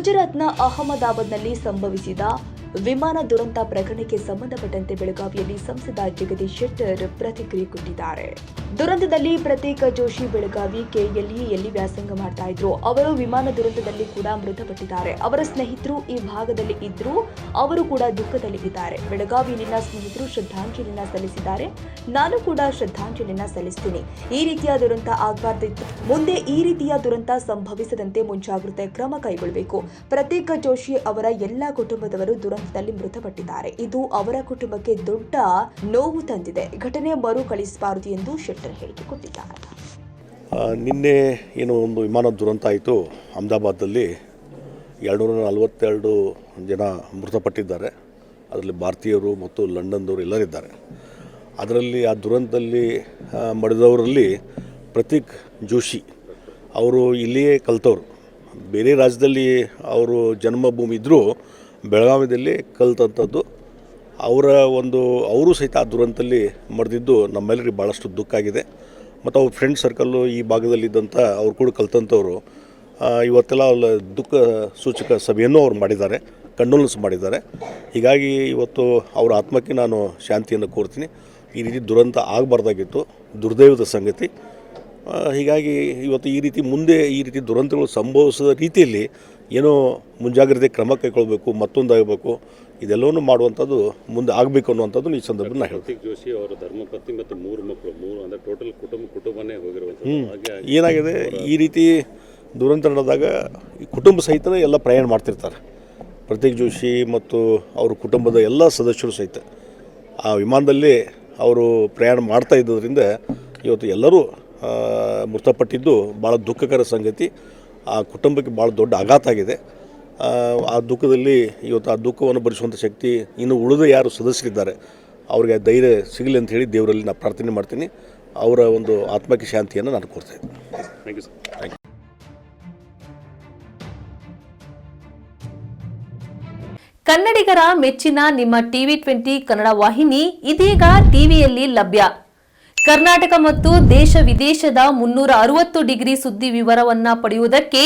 ಗುಜರಾತ್ನ ಅಹಮದಾಬಾದ್ನಲ್ಲಿ ಸಂಭವಿಸಿದ ವಿಮಾನ ದುರಂತ ಪ್ರಕರಣಕ್ಕೆ ಸಂಬಂಧಪಟ್ಟಂತೆ ಬೆಳಗಾವಿಯಲ್ಲಿ ಸಂಸದ ಜಗದೀಶ್ ಶೆಟ್ಟರ್ ಪ್ರತಿಕ್ರಿಯೆ ಕೊಟ್ಟಿದ್ದಾರೆ. ದುರಂತದಲ್ಲಿ ಪ್ರತೀಕ್ ಜೋಶಿ ಬೆಳಗಾವಿ ಕೆಎಲ್ಇಯಲ್ಲಿ ವ್ಯಾಸಂಗ ಮಾಡ್ತಾ ಇದ್ರು. ಅವರು ವಿಮಾನ ದುರಂತದಲ್ಲಿ ಕೂಡ ಮೃತಪಟ್ಟಿದ್ದಾರೆ. ಅವರ ಸ್ನೇಹಿತರು ಈ ಭಾಗದಲ್ಲಿ ಇದ್ರು, ಅವರು ಕೂಡ ದುಃಖದಲ್ಲಿ ಇದ್ದಾರೆ. ಬೆಳಗಾವಿಯಲ್ಲಿನ ಸ್ನೇಹಿತರು ಶ್ರದ್ಧಾಂಜಲಿನ ಸಲ್ಲಿಸಿದ್ದಾರೆ. ನಾನು ಕೂಡ ಶ್ರದ್ಧಾಂಜಲಿನ ಸಲ್ಲಿಸ್ತೀನಿ. ಈ ರೀತಿಯ ದುರಂತ ಆಗಬಾರ್ದಿತ್ತು. ಮುಂದೆ ಈ ರೀತಿಯ ದುರಂತ ಸಂಭವಿಸದಂತೆ ಮುಂಜಾಗ್ರತೆ ಕ್ರಮ ಕೈಗೊಳ್ಳಬೇಕು. ಪ್ರತೀಕ್ ಜೋಶಿ ಅವರ ಎಲ್ಲಾ ಕುಟುಂಬದವರು ದುರಂತದಲ್ಲಿ ಮೃತಪಟ್ಟಿದ್ದಾರೆ. ಇದು ಅವರ ಕುಟುಂಬಕ್ಕೆ ದೊಡ್ಡ ನೋವು ತಂದಿದೆ. ಘಟನೆ ಮರುಕಳಿಸಬಾರದು ಎಂದು ಶೆಟ್ಟರ್ ಹೇಳಿಕೆ ಕೊಟ್ಟಿದ್ದಾರೆ. ನಿನ್ನೆ ಏನು ಒಂದು ವಿಮಾನ ದುರಂತ ಆಯಿತು. ಅಹಮದಾಬಾದಲ್ಲಿ 242 ಜನ ಮೃತಪಟ್ಟಿದ್ದಾರೆ. ಅದರಲ್ಲಿ ಭಾರತೀಯರು ಮತ್ತು ಲಂಡನ್ದವರು ಎಲ್ಲರಿದ್ದಾರೆ. ಅದರಲ್ಲಿ ಆ ದುರಂತದಲ್ಲಿ ಮಡಿದವರಲ್ಲಿ ಪ್ರತೀಕ್ ಜೋಶಿ ಅವರು ಇಲ್ಲಿಯೇ ಕಲಿತವರು. ಬೇರೆ ರಾಜ್ಯದಲ್ಲಿ ಅವರು ಜನ್ಮಭೂಮಿ ಇದ್ದರೂ ಬೆಳಗಾವಿಯಲ್ಲಿ ಕಲಿತಂಥದ್ದು. ಅವರು ಸಹಿತ ಆ ದುರಂತದಲ್ಲಿ ಮಡಿದಿದ್ದು ನಮ್ಮೆಲ್ಲರಿಗೆ ಭಾಳಷ್ಟು ದುಃಖ ಆಗಿದೆ. ಮತ್ತು ಅವ್ರ ಫ್ರೆಂಡ್ ಸರ್ಕಲ್ಲು ಈ ಭಾಗದಲ್ಲಿದ್ದಂಥ ಅವ್ರು ಕೂಡ ಕಲಿತಂಥವ್ರು ಇವತ್ತೆಲ್ಲ ದುಃಖ ಸೂಚಕ ಸಭೆಯನ್ನು ಅವ್ರು ಮಾಡಿದ್ದಾರೆ, ಕಂಡೋಲೆನ್ಸ್ ಮಾಡಿದ್ದಾರೆ. ಹೀಗಾಗಿ ಇವತ್ತು ಅವರ ಆತ್ಮಕ್ಕೆ ನಾನು ಶಾಂತಿಯನ್ನು ಕೋರ್ತೀನಿ. ಈ ರೀತಿ ದುರಂತ ಆಗಬಾರ್ದಾಗಿತ್ತು, ದುರ್ದೈವದ ಸಂಗತಿ. ಹೀಗಾಗಿ ಇವತ್ತು ಮುಂದೆ ಈ ರೀತಿ ದುರಂತಗಳು ಸಂಭವಿಸಿದ ರೀತಿಯಲ್ಲಿ ಏನೋ ಮುಂಜಾಗ್ರತೆ ಕ್ರಮ ಕೈಗೊಳ್ಳಬೇಕು, ಮತ್ತೊಂದಾಗಬೇಕು, ಇದೆಲ್ಲವನ್ನೂ ಮಾಡುವಂಥದ್ದು ಮುಂದೆ ಆಗಬೇಕು ಅನ್ನುವಂಥದ್ದು ಈ ಸಂದರ್ಭದಲ್ಲಿ ನಾನು ಹೇಳ್ತೀನಿ. ಪ್ರತೀಕ್ ಜೋಶಿ ಅವರ ಧರ್ಮಪತ್ನಿ ಮತ್ತು 3 ಮಕ್ಕಳು, ಅಂದರೆ ಟೋಟಲ್ ಕುಟುಂಬನೇ ಹೋಗಿರುವಂಥದ್ದು. ಏನಾಗಿದೆ, ಈ ರೀತಿ ದುರಂತ ನಡೆದಾಗ ಈ ಕುಟುಂಬ ಸಹಿತ ಎಲ್ಲ ಪ್ರಯಾಣ ಮಾಡ್ತಿರ್ತಾರೆ. ಪ್ರತೀಕ್ ಜೋಶಿ ಮತ್ತು ಅವ್ರ ಕುಟುಂಬದ ಎಲ್ಲ ಸದಸ್ಯರು ಸಹಿತ ಆ ವಿಮಾನದಲ್ಲಿ ಅವರು ಪ್ರಯಾಣ ಮಾಡ್ತಾ ಇದ್ದದ್ರಿಂದ ಇವತ್ತು ಎಲ್ಲರೂ ಮೃತಪಟ್ಟಿದ್ದು ಭಾಳ ದುಃಖಕರ ಸಂಗತಿ. ಆ ಕುಟುಂಬಕ್ಕೆ ಭಾಳ ದೊಡ್ಡ ಆಘಾತ ಆಗಿದೆ. ಆ ದುಃಖದಲ್ಲಿ ಇವತ್ತು ಆ ದುಃಖವನ್ನು ಭರಿಸುವಂಥ ಶಕ್ತಿ ಇನ್ನು ಉಳಿದ ಯಾರು ಸದಸ್ಯರಿದ್ದಾರೆ ಅವ್ರಿಗೆ ಧೈರ್ಯ ಸಿಗಲಿ ಅಂತ ಹೇಳಿ ದೇವರಲ್ಲಿ ನಾನು ಪ್ರಾರ್ಥನೆ ಮಾಡ್ತೀನಿ. ಅವರ ಒಂದು ಆತ್ಮಕ್ಕೆ ಶಾಂತಿಯನ್ನು ನಾನು ಕೋರ್ತಾ ಇದ್ದೀನಿ. Thank you sir. Thank you. ಕನ್ನಡಿಗರ ಮೆಚ್ಚಿನ ನಿಮ್ಮ TV20 ಕನ್ನಡ ವಾಹಿನಿ ಇದೀಗ ಟಿವಿಯಲ್ಲಿ ಲಭ್ಯ. ಕರ್ನಾಟಕ ಮತ್ತು ದೇಶ ವಿದೇಶದ 360 ಡಿಗ್ರಿ ಸುದ್ದಿ ವಿವರವನ್ನ ಪಡೆಯುವುದಕ್ಕೆ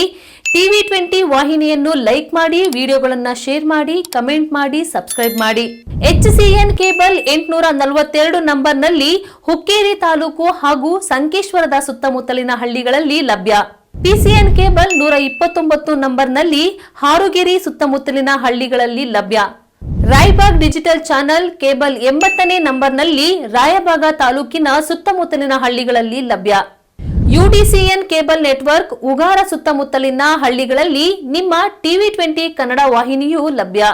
TV20 ವಾಹಿನಿಯನ್ನು ಲೈಕ್ ಮಾಡಿ, ವಿಡಿಯೋಗಳನ್ನು ಶೇರ್ ಮಾಡಿ, ಕಮೆಂಟ್ ಮಾಡಿ, ಸಬ್ಸ್ಕ್ರೈಬ್ ಮಾಡಿ. HCN ಕೇಬಲ್ 842 ನಂಬರ್ನಲ್ಲಿ ಹುಕ್ಕೇರಿ ತಾಲೂಕು ಹಾಗೂ ಸಂಕೇಶ್ವರದ ಸುತ್ತಮುತ್ತಲಿನ ಹಳ್ಳಿಗಳಲ್ಲಿ ಲಭ್ಯ. PCN ಕೇಬಲ್ 129 ನಂಬರ್ನಲ್ಲಿ ಹಾರುಗೆರೆ ಸುತ್ತಮುತ್ತಲಿನ ಹಳ್ಳಿಗಳಲ್ಲಿ ಲಭ್ಯ. ರಾಯಬಾಗ್ ಡಿಜಿಟಲ್ ಚಾನೆಲ್ ಕೇಬಲ್ 80ನೇ ನಂಬರ್ನಲ್ಲಿ ರಾಯಬಾಗ ತಾಲೂಕಿನ ಸುತ್ತಮುತ್ತಲಿನ ಹಳ್ಳಿಗಳಲ್ಲಿ ಲಭ್ಯ. UDCN ಕೇಬಲ್ ನೆಟ್ವರ್ಕ್ ಉಗಾರ ಸುತ್ತಮುತ್ತಲಿನ ಹಳ್ಳಿಗಳಲ್ಲಿ ನಿಮ್ಮ TV20 ಕನ್ನಡ ವಾಹಿನಿಯೂ ಲಭ್ಯ.